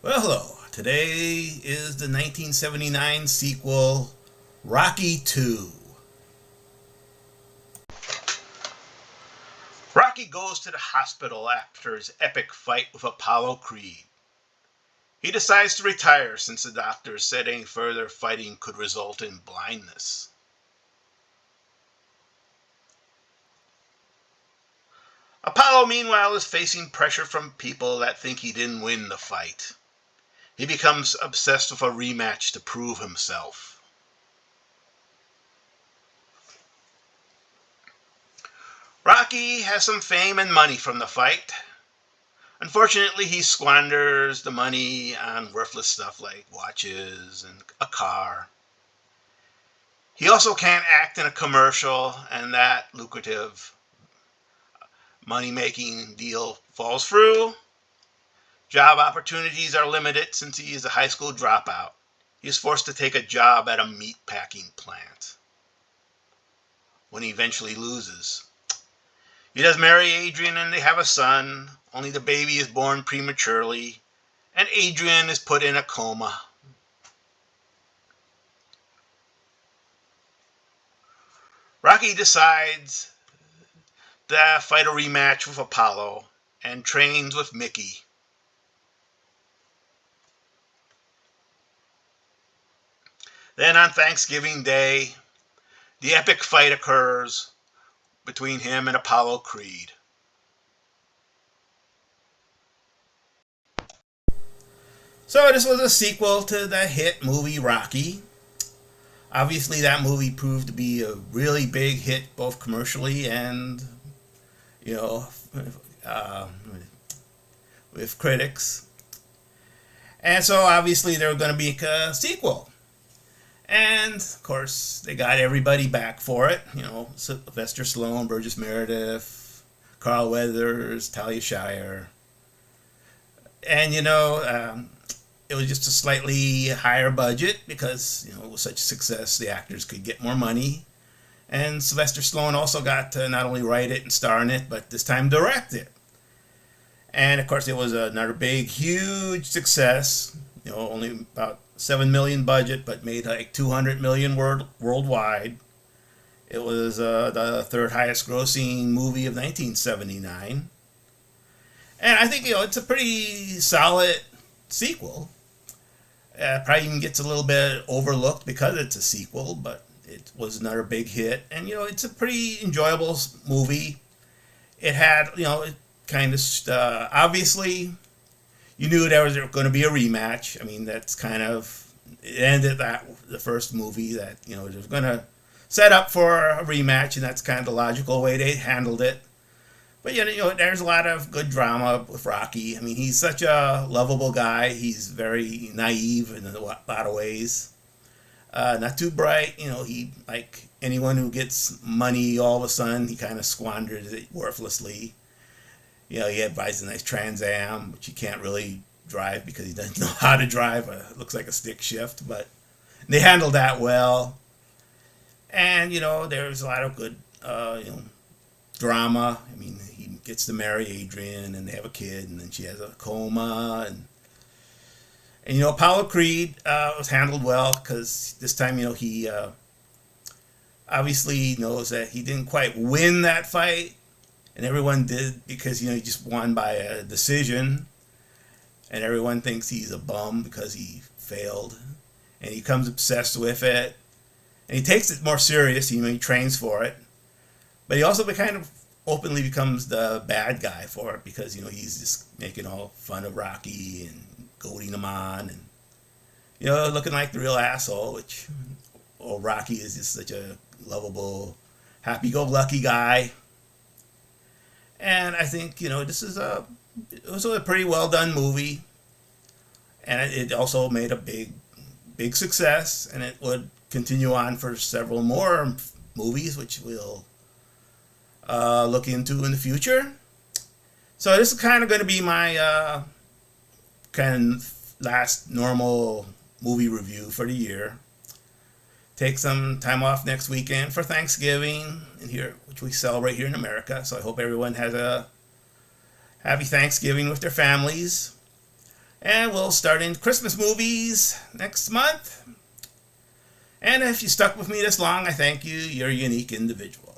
Well, hello. Today is the 1979 sequel, Rocky 2. Rocky goes to the hospital after his epic fight with Apollo Creed. He decides to retire since the doctors said any further fighting could result in blindness. Apollo, meanwhile, is facing pressure from people that think he didn't win the fight. He becomes obsessed with a rematch to prove himself. Rocky has some fame and money from the fight. Unfortunately, he squanders the money on worthless stuff like watches and a car. He also can't act in a commercial, and that lucrative money-making deal falls through. Job opportunities are limited since he is a high school dropout. He is forced to take a job at a meat packing plant when he eventually loses. He does marry Adrian and they have a son, only the baby is born prematurely, and Adrian is put in a coma. Rocky decides to fight a rematch with Apollo and trains with Mickey. Then on Thanksgiving Day, the epic fight occurs between him and Apollo Creed. So this was a sequel to the hit movie Rocky. Obviously, that movie proved to be a really big hit, both commercially and, you know, uh, with critics. And so obviously they were going to make a sequel. And of course, they got everybody back for it. Sylvester Stallone, Burgess Meredith, Carl Weathers, Talia Shire. And it was just a slightly higher budget because it was such a success. The actors could get more money, and Sylvester Stallone also got to not only write it and star in it, but this time direct it. And of course, it was another big, huge success. Only about 7 million budget, but made like 200 million worldwide. It was the third highest grossing movie of 1979. And I think it's a pretty solid sequel. Probably even gets a little bit overlooked because it's a sequel, but it was another big hit. And it's a pretty enjoyable movie. It had it kind of obviously you knew there was going to be a rematch. I mean, that's kind of it ended that the first movie that it was going to set up for a rematch, and that's kind of the logical way they handled it. But there's a lot of good drama with Rocky. I mean, he's such a lovable guy. He's very naive in a lot of ways. Not too bright. He, like anyone who gets money all of a sudden, he kind of squanders it worthlessly. He buys a nice Trans Am, which he can't really drive because he doesn't know how to drive. It looks like a stick shift, but they handled that well. And there's a lot of good drama. I mean, he gets to marry Adrian, and they have a kid, and then she has a coma, and Apollo Creed was handled well because this time he obviously knows that he didn't quite win that fight, and everyone did because he just won by a decision, and everyone thinks he's a bum because he failed, and he becomes obsessed with it, and he takes it more serious. He trains for it, but he also kind of openly becomes the bad guy for it because he's just making all fun of Rocky and goading him on, and looking like the real asshole. Which Rocky is just such a lovable, happy-go-lucky guy. And I think it was a pretty well done movie, and it also made a big success, and it would continue on for several more movies, which we'll look into in the future. So this is kind of going to be my kind of last normal movie review for the year. Take some time off next weekend for Thanksgiving, and here, which we celebrate here in America. So I hope everyone has a happy Thanksgiving with their families. And we'll start in Christmas movies next month. And if you stuck with me this long, I thank you. You're a unique individual.